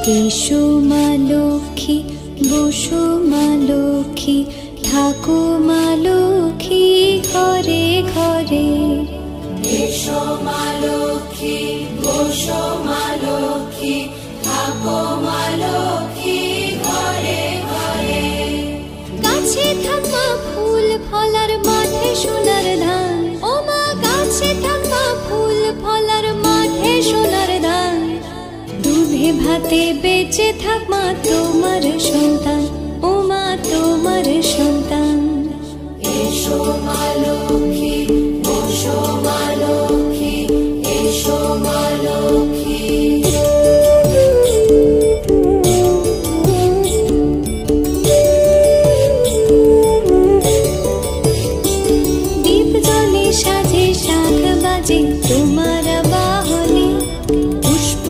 এসো মা লক্ষ্মী, বসো মা লক্ষ্মী, থাকো মা লক্ষ্মী ঘরে ঘরে। এসো মা লক্ষ্মী, বসো মা লক্ষ্মী, থাকো মা লক্ষ্মী ঘরে ঘরে। গাছে থাকা ফুল ফলার মাঠে সোনার ধান, ও মা গাছে থাকা ফুল ফলার মাঠে সোনার ধান। দুধে ভাতে বেঁচে থাক মা তোমার সন্তান, ও মা তোমার সন্তান। এসো মা লক্ষ্মী, বসো মা লক্ষ্মী।